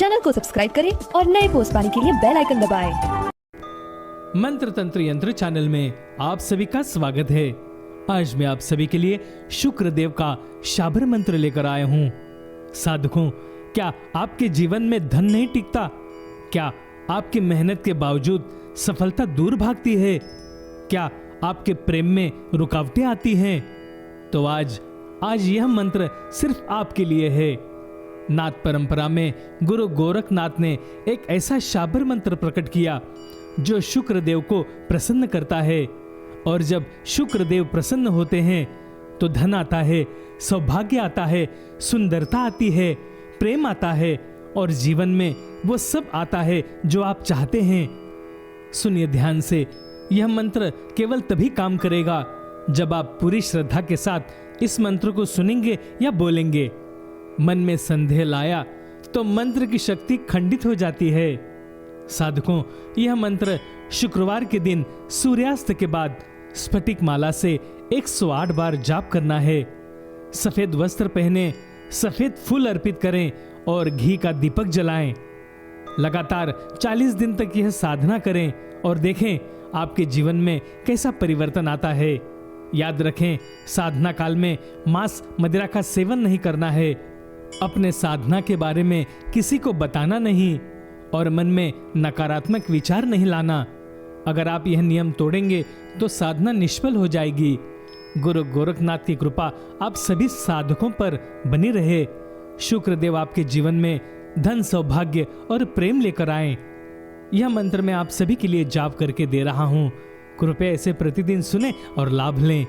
Channel को subscribe करें और नए पोस्ट पाने के लिए बेल आइकन दबाएं। मंत्र तंत्र यंत्र चैनल में आप सभी का स्वागत है। आज मैं आप सभी के लिए शुक्र देव का शाबर मंत्र लेकर आया हूँ। साधकों, क्या आपके जीवन में धन नहीं टिकता? क्या आपकी मेहनत के बावजूद सफलता दूर भागती है? क्या आपके प्रेम में रुकावटें आती हैं? तो आज यह मंत्र सिर्फ आपके लिए है। नाथ परंपरा में गुरु गोरखनाथ ने एक ऐसा शाबर मंत्र प्रकट किया जो शुक्र देव को प्रसन्न करता है, और जब शुक्र देव प्रसन्न होते हैं तो धन आता है, सौभाग्य आता है, सुंदरता आती है, प्रेम आता है और जीवन में वो सब आता है जो आप चाहते हैं। सुनिए ध्यान से, यह मंत्र केवल तभी काम करेगा जब आप पूरी श्रद्धा के साथ इस मंत्र को सुनेंगे या बोलेंगे। मन में संदेह लाया तो मंत्र की शक्ति खंडित हो जाती है। साधकों, यह मंत्र शुक्रवार के दिन सूर्यास्त के बाद स्फटिक माला से 108 बार जाप करना है। सफेद वस्त्र पहने, सफेद फूल अर्पित करें और घी का दीपक जलाएं। लगातार 40 दिन तक यह साधना करें और देखें आपके जीवन में कैसा परिवर्तन आता है। याद रखें, साधना काल में मांस मदिरा का सेवन नहीं करना है। अपने साधना के बारे में किसी को बताना नहीं और मन में नकारात्मक विचार नहीं लाना। अगर आप यह नियम तोड़ेंगे तो साधना निष्फल हो जाएगी। गुरु गोरखनाथ की कृपा आप सभी साधकों पर बनी रहे। शुक्र देव आपके जीवन में धन, सौभाग्य और प्रेम लेकर आए। यह मंत्र मैं आप सभी के लिए जाप करके दे रहा हूं। कृपया इसे प्रतिदिन सुने और लाभ लें।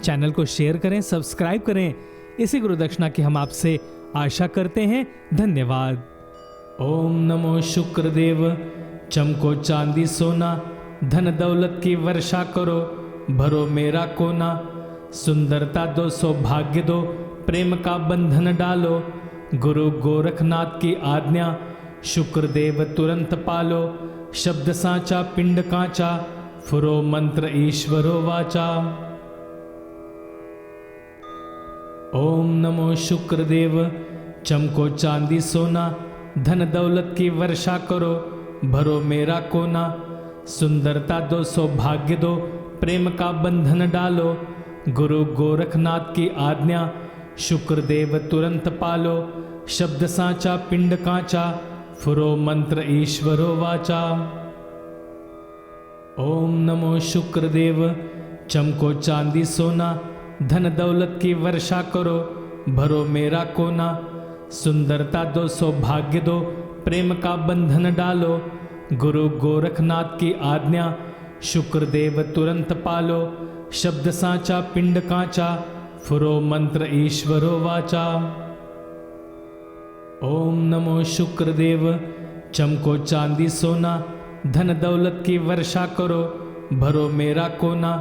चैनल को शेयर करें, सब्सक्राइब करें। इसी गुरु दक्षिणा की हम आपसे आशा करते हैं। धन्यवाद। ओम नमो शुक्र देव। चमको चांदी सोना, धन दौलत की वर्षा करो, भरो मेरा कोना। सुंदरता दो, सौभाग्य दो, प्रेम का बंधन डालो। गुरु गोरखनाथ की आज्ञा, शुक्र देव तुरंत पालो। शब्द साचा पिंड कांचा, फुरो मंत्र ईश्वरो वाचा। ओम नमो शुक्र देव। चमको चांदी सोना, धन दौलत की वर्षा करो, भरो मेरा कोना। सुंदरता दो, सौभाग्य दो, प्रेम का बंधन डालो। गुरु गोरखनाथ की आज्ञा, शुक्र देव तुरंत पालो। शब्द साचा पिंड कांचा, फुरो मंत्र ईश्वरो वाचा। ओम नमो शुक्र देव। चमको चांदी सोना, धन दौलत की वर्षा करो, भरो मेरा कोना। सुंदरता दो, सौभाग्य दो, प्रेम का बंधन डालो। गुरु गोरखनाथ की आज्ञा, शुक्र देव तुरंत पालो। शब्द साचा पिंड कांचा, फुरो मंत्र ईश्वरो वाचा। ओम नमो शुक्र देव। चमको चांदी सोना, धन दौलत की वर्षा करो, भरो मेरा कोना।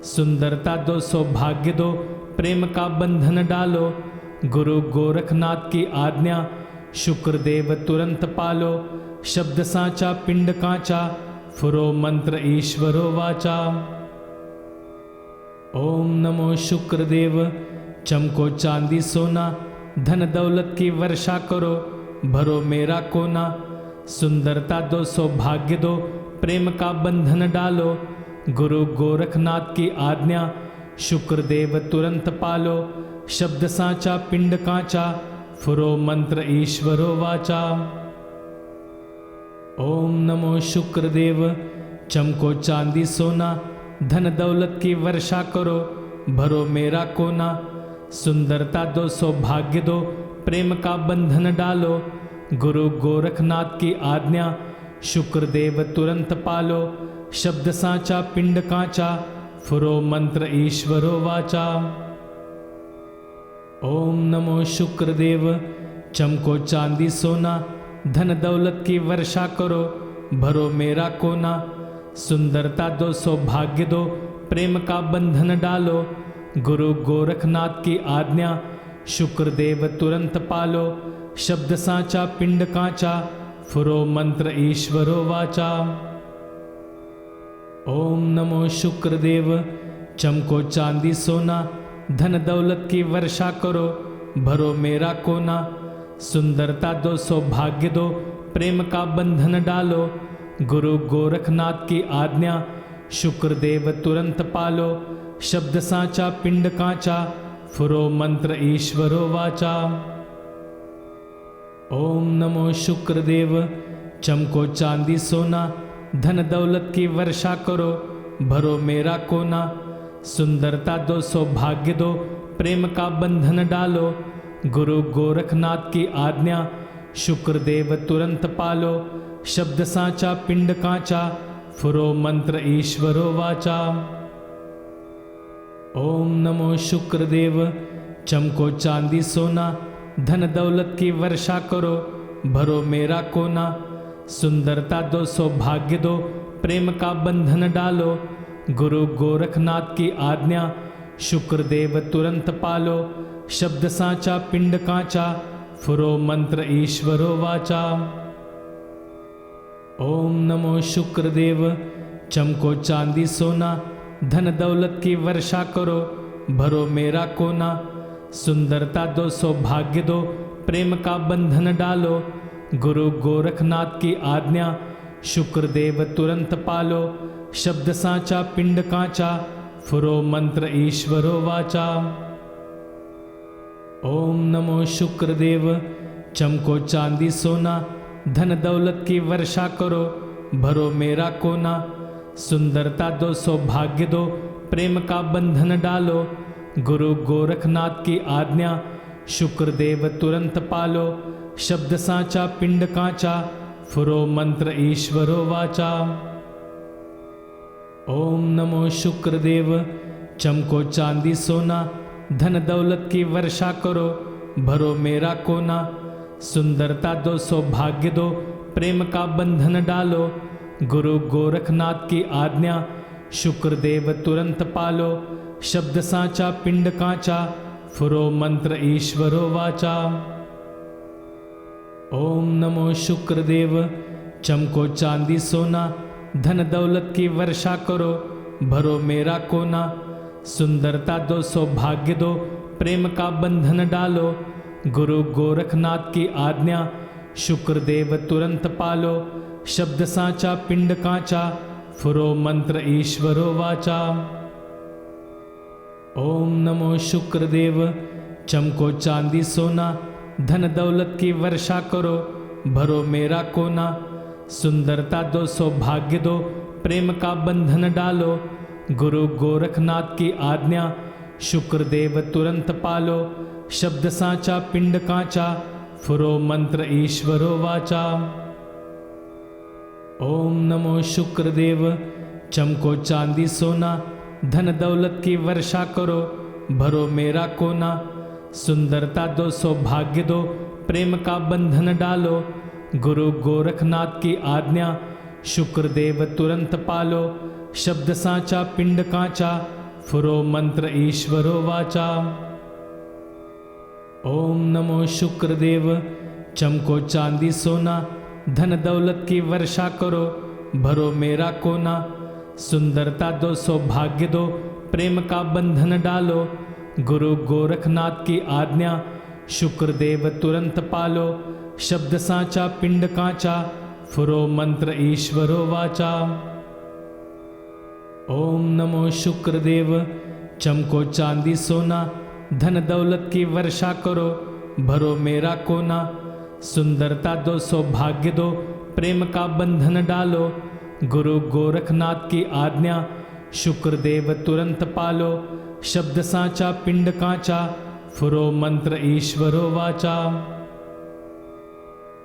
सुंदरता दो, सौभाग्य दो, प्रेम का बंधन डालो। गुरु गोरखनाथ की आज्ञा, शुक्र देव तुरंत पालो। शब्द साचा पिंड कांचा, फुरो मंत्र ईश्वरो वाचा। ओम नमो शुक्र देव। चमको चांदी सोना, धन दौलत की वर्षा करो, भरो मेरा कोना। सुंदरता दो, सौभाग्य दो, प्रेम का बंधन डालो। गुरु गोरखनाथ की आज्ञा, शुक्र देव तुरंत पालो। शब्द साचा पिंड कांचा, फुरो मंत्र ईश्वरो वाचा। ओम नमो शुक्र देव। चमको चांदी सोना, धन दौलत की वर्षा करो, भरो मेरा कोना। सुंदरता दो, सौभाग्य दो, प्रेम का बंधन डालो। गुरु गोरखनाथ की आज्ञा, शुक्र देव तुरंत पालो। शब्द साचा पिंड कांचा, फुरो मंत्र ईश्वरो वाचा। ओम नमो शुक्र देव। चमको चांदी सोना, धन दौलत की वर्षा करो, भरो मेरा कोना। सुंदरता दो, सौभाग्य दो, प्रेम का बंधन डालो। गुरु गोरखनाथ की आज्ञा, शुक्र देव तुरंत पालो। शब्द साचा पिंड कांचा, फुरो मंत्र ईश्वरो वाचा। ओम नमो शुक्र देव। चमको चांदी सोना, धन दौलत की वर्षा करो, भरो मेरा कोना। सुंदरता दो सौभाग्य दो प्रेम का बंधन डालो। गुरु गोरखनाथ की आज्ञा शुक्रदेव तुरंत पालो। शब्द साचा पिंड कांचा फुरो मंत्र ईश्वरो वाचा। ओम नमो शुक्रदेव। चमको चांदी सोना धन दौलत की वर्षा करो भरो मेरा कोना। सुंदरता दो सौभाग्य दो प्रेम का बंधन डालो। गुरु गोरखनाथ की आज्ञा शुक्रदेव तुरंत पालो। शब्द साचा पिंड कांचा फुरो मंत्र ईश्वरो वाचा। ओम नमो शुक्रदेव। चमको चांदी सोना धन दौलत की वर्षा करो भरो मेरा कोना। सुंदरता दो सौभाग्य दो प्रेम का बंधन डालो। गुरु गोरखनाथ की आज्ञा शुक्रदेव तुरंत पालो। शब्द साचा पिंड कांचा फुरो मंत्र ईश्वरो वाचा। ओम नमो शुक्रदेव। चमको चांदी सोना धन दौलत की वर्षा करो भरो मेरा कोना। सुंदरता दो सौभाग्य दो प्रेम का बंधन डालो। गुरु गोरखनाथ की आज्ञा शुक्रदेव तुरंत पालो। शब्द साचा पिंड कांचा फुरो मंत्र ईश्वरो वाचा। ओम नमो शुक्रदेव। चमको चांदी सोना धन दौलत की वर्षा करो भरो मेरा कोना। सुंदरता दो सौभाग्य दो प्रेम का बंधन डालो। गुरु गोरखनाथ की आज्ञा शुक्रदेव तुरंत पालो। शब्द साचा पिंड कांचा फुरो मंत्र ईश्वरो वाचा। ओम नमो शुक्रदेव। चमको चांदी सोना धन दौलत की वर्षा करो भरो मेरा कोना। सुंदरता दो सौभाग्य दो प्रेम का बंधन डालो। गुरु गोरखनाथ की आज्ञा शुक्रदेव तुरंत पालो। शब्द साचा पिंड कांचा फुरो मंत्र ईश्वरो वाचा। ओम नमो शुक्रदेव। चमको चांदी सोना धन दौलत की वर्षा करो भरो मेरा कोना। सुंदरता दो सौभाग्य दो प्रेम का बंधन डालो। गुरु गोरखनाथ की आज्ञा शुक्रदेव तुरंत पालो। शब्द साचा पिंड कांचा फुरो मंत्र ईश्वरो वाचा। ओम नमो शुक्रदेव। चमको चांदी सोना धन दौलत की वर्षा करो भरो मेरा कोना। सुंदरता दो सौभाग्य दो प्रेम का बंधन डालो। गुरु गोरखनाथ की आज्ञा शुक्रदेव तुरंत पालो। शब्द साचा पिंड कांचा फुरो मंत्र ईश्वरो वाचा। ओम नमो शुक्रदेव। चमको चांदी सोना धन दौलत की वर्षा करो भरो मेरा कोना। सुंदरता दो सौभाग्य दो प्रेम का बंधन डालो। गुरु गोरखनाथ की आज्ञा शुक्रदेव तुरंत पालो। शब्द साचा पिंड कांचा फुरो मंत्र ईश्वरो वाचा। ओम नमो शुक्रदेव। चमको चांदी सोना धन दौलत की वर्षा करो भरो मेरा कोना। सुंदरता दो सौभाग्य दो प्रेम का बंधन डालो। गुरु गोरखनाथ की आज्ञा शुक्रदेव तुरंत पालो। शब्द साचा पिंड कांचा फुरो मंत्र ईश्वरो वाचा। ओम नमो शुक्रदेव। चमको चांदी सोना धन दौलत की वर्षा करो भरो मेरा कोना। सुंदरता दो सौभाग्य दो प्रेम का बंधन डालो। गुरु गोरखनाथ की आज्ञा शुक्रदेव तुरंत पालो। शब्द साचा पिंड कांचा फुरो मंत्र ईश्वरो वाचा।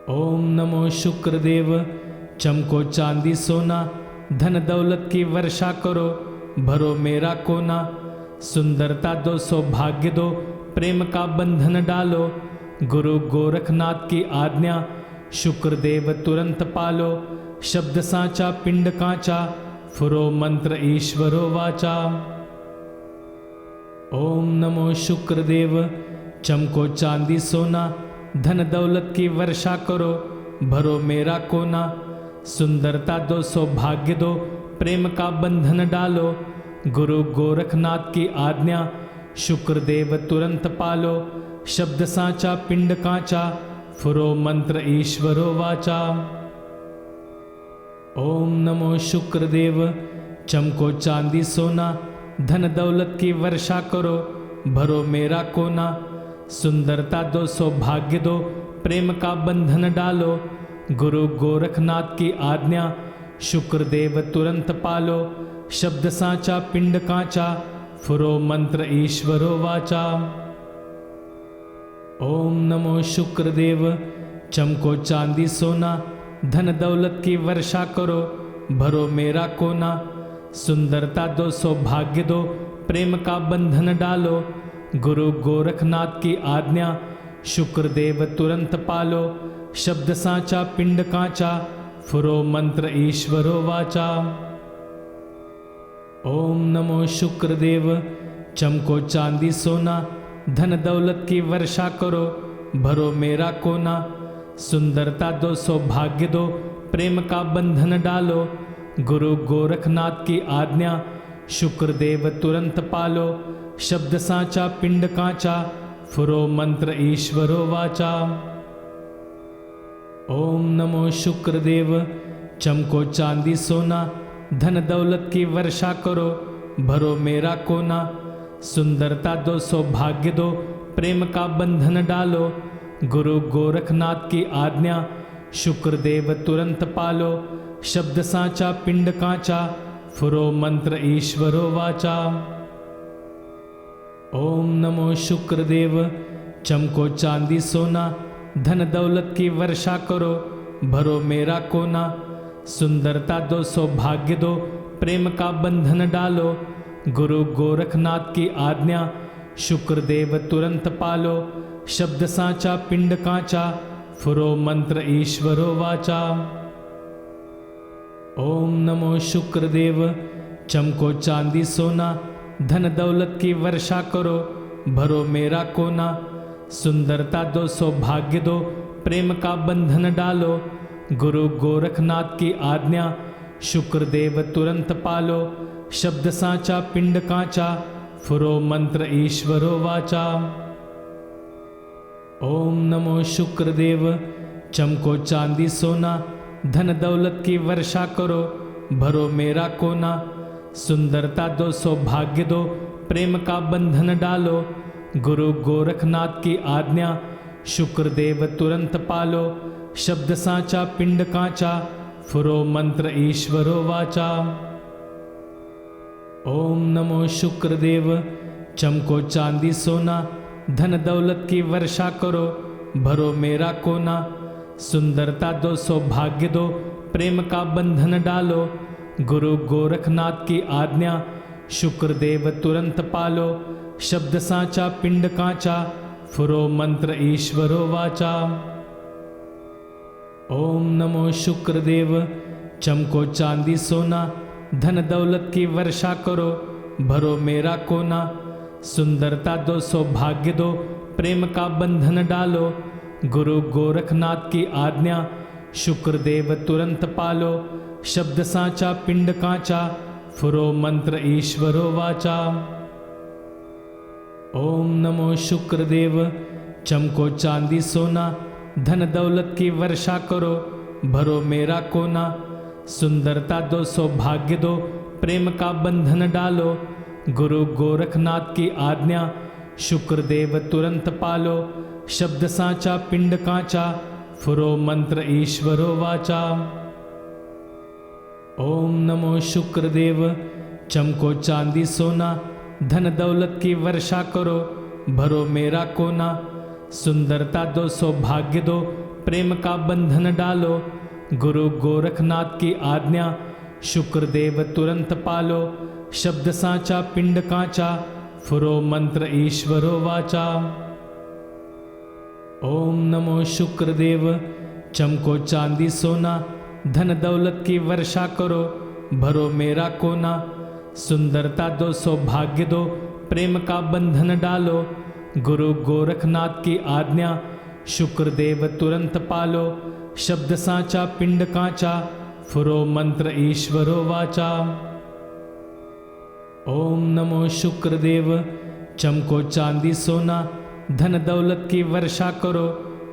ओम नमो शुक्रदेव। चमको चांदी सोना धन दौलत की वर्षा करो भरो मेरा कोना। सुंदरता दो सौभाग्य दो प्रेम का बंधन डालो। गुरु गोरखनाथ की आज्ञा शुक्रदेव तुरंत पालो। शब्द साचा पिंड कांचा फुरो मंत्र ईश्वरो वाचा। ओम नमो शुक्रदेव। चमको चांदी सोना धन दौलत की वर्षा करो भरो मेरा कोना। सुंदरता दो सौभाग्य दो प्रेम का बंधन डालो। गुरु गोरखनाथ की आज्ञा शुक्रदेव तुरंत पालो। शब्द साचा पिंड कांचा फुरो मंत्र ईश्वरो वाचा। ओम नमो शुक्रदेव, चमको चांदी सोना, धन दौलत की वर्षा करो, भरो मेरा कोना। सुंदरता दो, सौभाग्य दो, प्रेम का बंधन डालो, गुरु गोरखनाथ की आज्ञा, शुक्रदेव तुरंत पालो। शब्द साचा पिंड कांचा, फुरो मंत्र ईश्वरो वाचा। ओम नमो शुक्रदेव, चमको चांदी सोना, धन दौलत की वर्षा करो, भरो मेरा कोना। सुंदरता दो, सौभाग्य दो, प्रेम का बंधन डालो, गुरु गोरखनाथ की आज्ञा, शुक्रदेव तुरंत पालो। शब्द साचा पिंड कांचा, फुरो मंत्र ईश्वरो वाचा। ओम नमो शुक्रदेव, चमको चांदी सोना, धन दौलत की वर्षा करो, भरो मेरा कोना। सुंदरता दो, सौभाग्य दो, प्रेम का बंधन डालो, गुरु गोरखनाथ की आज्ञा, शुक्रदेव तुरंत पालो। शब्द साचा पिंड कांचा, फुरो मंत्र ईश्वरो वाचा। ओम नमो शुक्रदेव, चमको चांदी सोना, धन दौलत की वर्षा करो, भरो मेरा कोना। सुंदरता दो, सौभाग्य दो, प्रेम का बंधन डालो, गुरु गोरखनाथ की आज्ञा, शुक्रदेव तुरंत पालो। शब्द साचा पिंड कांचा, फुरो मंत्र ईश्वरो वाचा। ओम नमो शुक्रदेव, चमको चांदी सोना, धन दौलत की वर्षा करो, भरो मेरा कोना। सुंदरता दो, सौभाग्य दो, प्रेम का बंधन डालो, गुरु गोरखनाथ की आज्ञा, शुक्रदेव तुरंत पालो। शब्द साचा पिंड कांचा, फुरो मंत्र ईश्वरो वाचा। ओम नमो शुक्रदेव, चमको चांदी सोना, धन दौलत की वर्षा करो, भरो मेरा कोना। सुंदरता दो, सौभाग्य दो, प्रेम का बंधन डालो, गुरु गोरखनाथ की आज्ञा, शुक्रदेव तुरंत पालो। शब्द साचा पिंड कांचा, फुरो मंत्र ईश्वरो वाचा। ओम नमो शुक्रदेव, चमको चांदी सोना, धन दौलत की वर्षा करो, भरो मेरा कोना। सुंदरता दो, सौभाग्य दो, प्रेम का बंधन डालो, गुरु गोरखनाथ की आज्ञा, शुक्रदेव तुरंत पालो। शब्द साचा पिंड कांचा, फुरो मंत्र ईश्वरो वाचा। ओम नमो शुक्रदेव, चमको चांदी सोना, धन दौलत की वर्षा करो, भरो मेरा कोना। सुंदरता दो, सौभाग्य दो, प्रेम का बंधन डालो, गुरु गोरखनाथ की आज्ञा, शुक्रदेव तुरंत पालो। शब्द साचा पिंड कांचा, फुरो मंत्र ईश्वरो वाचा। ओम नमो शुक्रदेव, चमको चांदी सोना, धन दौलत की वर्षा करो, भरो मेरा कोना। सुंदरता दो, सौभाग्य दो, प्रेम का बंधन डालो, गुरु गोरखनाथ की आज्ञा, शुक्रदेव तुरंत पालो। शब्द साचा पिंड कांचा, फुरो मंत्र ईश्वरो वाचा। ओम नमो शुक्रदेव, चमको चांदी सोना, धन दौलत की वर्षा करो, भरो मेरा कोना। सुंदरता दो, सौभाग्य दो, प्रेम का बंधन डालो, गुरु गोरखनाथ की आज्ञा, शुक्रदेव तुरंत पालो। शब्द साचा पिंड कांचा, फुरो मंत्र ईश्वरो वाचा। ओम नमो शुक्रदेव, चमको चांदी सोना, धन दौलत की वर्षा करो, भरो मेरा कोना। सुंदरता दो, सौभाग्य दो, प्रेम का बंधन डालो, गुरु गोरखनाथ की आज्ञा, शुक्रदेव तुरंत पालो। शब्द साचा पिंड कांचा, फुरो मंत्र ईश्वरो वाचा। ओम नमो शुक्रदेव, चमको चांदी सोना, धन दौलत की वर्षा करो, भरो मेरा कोना। सुंदरता दो, सौभाग्य दो, प्रेम का बंधन डालो, गुरु गोरखनाथ की आज्ञा, शुक्रदेव तुरंत पालो। शब्द साचा पिंड कांचा, फुरो मंत्र ईश्वरो वाचा। ओम नमो शुक्रदेव, चमको चांदी सोना, धन दौलत की वर्षा करो,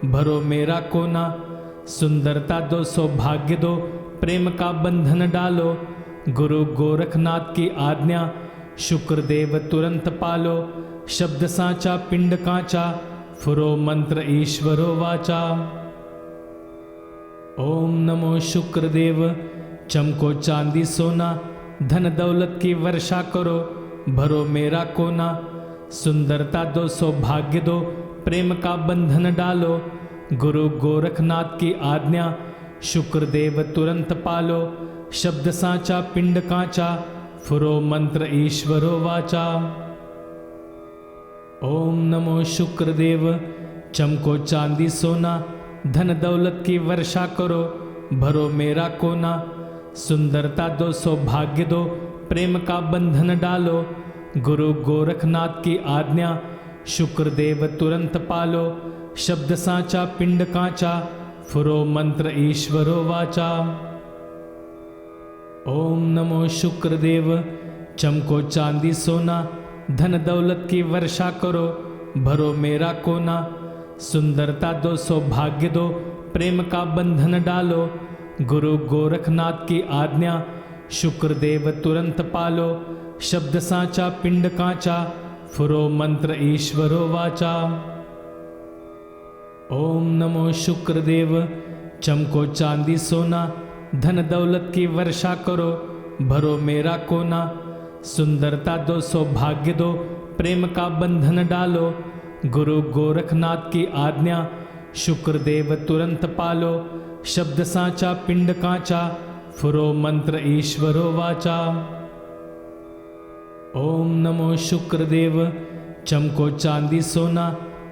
भरो मेरा कोना। सुंदरता दो सौभाग्य दो प्रेम का बंधन डालो। गुरु गोरखनाथ की आज्ञा शुक्रदेव तुरंत पालो। शब्द साचा पिंड कांचा फुरो मंत्र ईश्वरो वाचा। ओम नमो शुक्रदेव। चमको चांदी सोना धन दौलत की वर्षा करो। भरो मेरा कोना। सुंदरता दो सौभाग्य दो प्रेम का बंधन डालो। गुरु गोरखनाथ की आज्ञा शुक्रदेव तुरंत पालो। शब्द साचा पिंड कांचा फुरो मंत्र ईश्वरो वाचा। ओम नमो शुक्रदेव। चमको चांदी सोना धन दौलत की वर्षा करो। भरो मेरा कोना। सुंदरता दो सौभाग्य दो प्रेम का बंधन डालो। गुरु गोरखनाथ की आज्ञा शुक्रदेव तुरंत पालो। शब्द साचा पिंड कांचा फुरो मंत्र ईश्वरो वाचा। ओम नमो शुक्रदेव। चमको चांदी सोना धन दौलत की वर्षा करो। भरो मेरा कोना। सुंदरता दो सौभाग्य दो प्रेम का बंधन डालो। गुरु गोरखनाथ की आज्ञा शुक्रदेव तुरंत पालो। शब्द साचा पिंड कांचा फुरो मंत्र ईश्वरो वाचा। ओम नमो शुक्रदेव। चमको चांदी सोना धन दौलत की वर्षा करो। भरो मेरा कोना। सुंदरता दो सौभाग्य दो प्रेम का बंधन डालो। गुरु गोरखनाथ की आज्ञा शुक्रदेव तुरंत पालो। शब्द साचा पिंड कांचा फुरो मंत्र ईश्वरो वाचा। ओम नमो शुक्रदेव। चमको चांदी सोना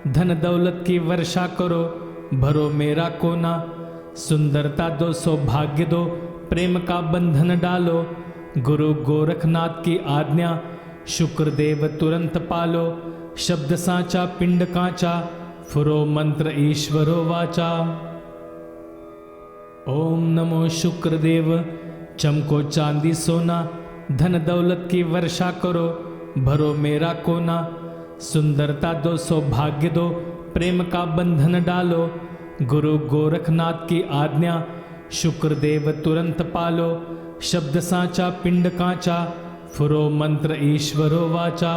धन दौलत की वर्षा करो। भरो मेरा कोना। सुंदरता दो सौभाग्य दो प्रेम का बंधन डालो। गुरु गोरखनाथ की आज्ञा शुक्रदेव तुरंत पालो। शब्द साचा पिंड कांचा फुरो मंत्र ईश्वरो वाचा। ओम नमो शुक्रदेव। चमको चांदी सोना धन दौलत की वर्षा करो। भरो मेरा कोना। सुंदरता दो सौभाग्य दो प्रेम का बंधन डालो। गुरु गोरखनाथ की आज्ञा शुक्रदेव तुरंत पालो। शब्द साचा पिंड कांचा फुरो मंत्र ईश्वरो वाचा।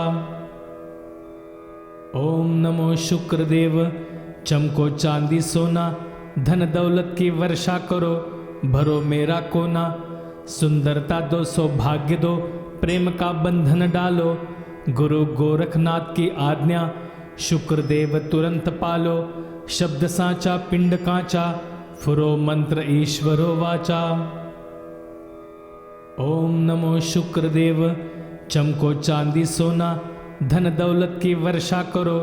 ओम नमो शुक्रदेव। चमको चांदी सोना धन दौलत की वर्षा करो। भरो मेरा कोना। सुंदरता दो सौभाग्य दो प्रेम का बंधन डालो। गुरु गोरखनाथ की आज्ञा शुक्रदेव तुरंत पालो। शब्द साचा पिंड कांचा फुरो मंत्र ईश्वरो वाचा। ओम नमो शुक्रदेव। चमको चांदी सोना धन दौलत की वर्षा करो।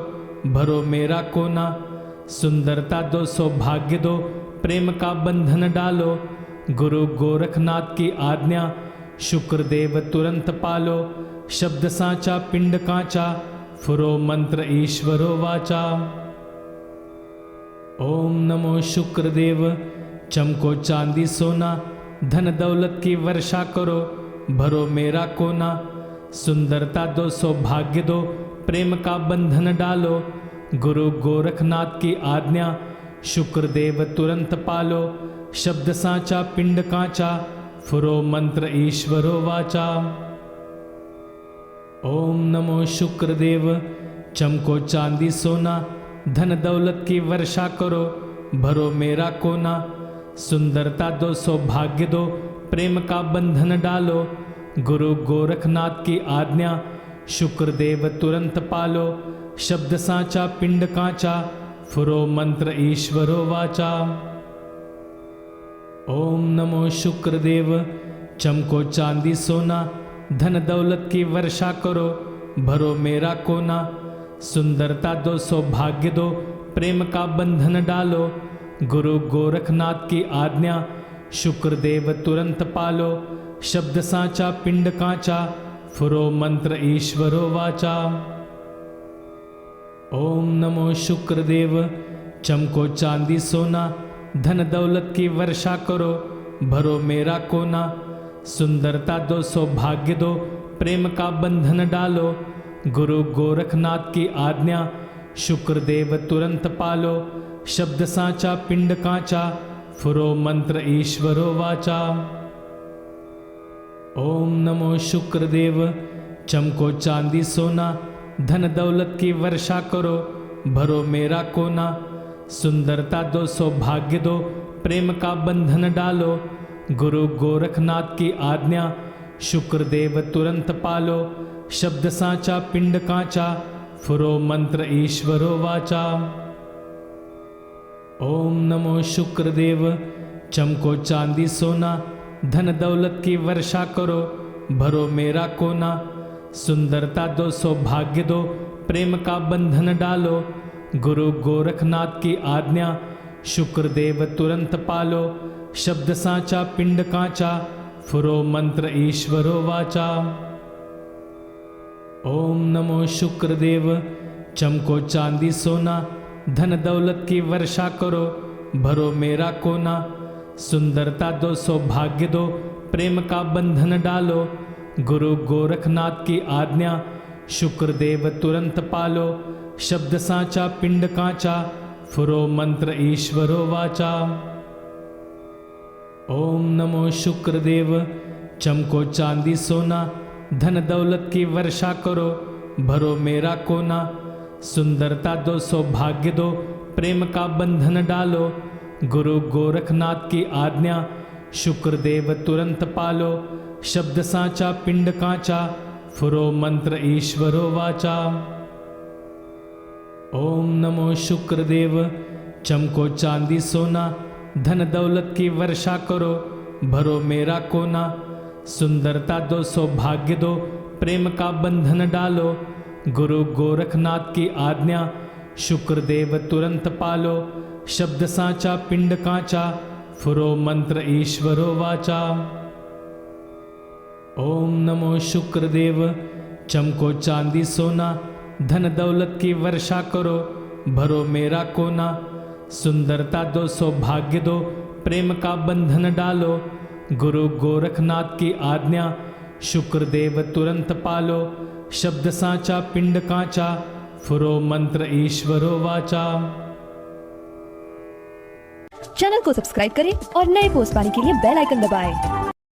भरो मेरा कोना। सुंदरता दो सौभाग्य दो प्रेम का बंधन डालो। गुरु गोरखनाथ की आज्ञा शुक्रदेव तुरंत पालो। शब्द साचा पिंड कांचा फुरो मंत्र ईश्वरो वाचा। ओम नमो शुक्रदेव। चमको चांदी सोना धन दौलत की वर्षा करो। भरो मेरा कोना। सुंदरता दो सौभाग्य दो प्रेम का बंधन डालो। गुरु गोरखनाथ की आज्ञा शुक्रदेव तुरंत पालो। शब्द साचा पिंड कांचा फुरो मंत्र ईश्वरो वाचा। ओम नमो शुक्रदेव। चमको चांदी सोना धन दौलत की वर्षा करो। भरो मेरा कोना। सुंदरता दो सौभाग्य दो प्रेम का बंधन डालो। गुरु गोरखनाथ की आज्ञा शुक्रदेव तुरंत पालो। शब्द साचा पिंड कांचा फुरो मंत्र ईश्वरो वाचा। ओम नमो शुक्रदेव। चमको चांदी सोना धन दौलत की वर्षा करो। भरो मेरा कोना। सुंदरता दो सौभाग्य दो प्रेम का बंधन डालो। गुरु गोरखनाथ की आज्ञा शुक्रदेव तुरंत पालो। शब्द साचा पिंड कांचा फुरो मंत्र ईश्वरो वाचा। ओम नमो शुक्रदेव। चमको चांदी सोना धन दौलत की वर्षा करो। भरो मेरा कोना। सुंदरता दो सौभाग्य दो प्रेम का बंधन डालो। गुरु गोरखनाथ की आज्ञा शुक्रदेव तुरंत पालो। शब्द साचा पिंड कांचा फुरो मंत्र ईश्वरो वाचा। ओम नमो शुक्रदेव चमको चांदी सोना, धन दौलत की वर्षा करो भरो मेरा कोना। सुंदरता दो सौभाग्य दो प्रेम का बंधन डालो, गुरु गोरखनाथ की आज्ञा शुक्रदेव तुरंत पालो। शब्द साचा पिंड कांचा फुरो मंत्र ईश्वरो वाचा। ओम नमो शुक्रदेव चमको चांदी सोना, धन दौलत की वर्षा करो भरो मेरा कोना। सुंदरता दो सौभाग्य दो प्रेम का बंधन डालो, गुरु गोरखनाथ की आज्ञा शुक्रदेव तुरंत पालो। शब्द साचा पिंड कांचा फुरो मंत्र ईश्वरो वाचा। ओम नमो शुक्रदेव चमको चांदी सोना, धन दौलत की वर्षा करो भरो मेरा कोना। सुंदरता दो सौभाग्य दो प्रेम का बंधन डालो, गुरु गोरखनाथ की आज्ञा शुक्रदेव तुरंत पालो। शब्द साचा पिंड कांचा फुरो मंत्र ईश्वरो वाचा। ओम नमो शुक्रदेव चमको चांदी सोना, धन दौलत की वर्षा करो भरो मेरा कोना। सुंदरता दो सौभाग्य दो प्रेम का बंधन डालो, गुरु गोरखनाथ की आज्ञा शुक्रदेव तुरंत पालो। शब्द साचा पिंड कांचा फुरो मंत्र ईश्वरो वाचा। ओम नमो शुक्रदेव चमको चांदी सोना, धन दौलत की वर्षा करो भरो मेरा कोना। सुंदरता दो सौभाग्य दो प्रेम का बंधन डालो, गुरु गोरखनाथ की आज्ञा शुक्रदेव तुरंत पालो। शब्द साचा पिंड कांचा फुरो मंत्र ईश्वरो वाचा। ओम नमो शुक्रदेव चमको चांदी सोना, धन दौलत की वर्षा करो भरो मेरा कोना। सुंदरता दो सौभाग्य दो प्रेम का बंधन डालो, गुरु गोरखनाथ की आज्ञा शुक्रदेव तुरंत पालो। शब्द साचा पिंड कांचा फुरो मंत्र ईश्वरो वाचा। चैनल को सब्सक्राइब करें और नए पोस्ट पाने के लिए बेल आइकन दबाएं।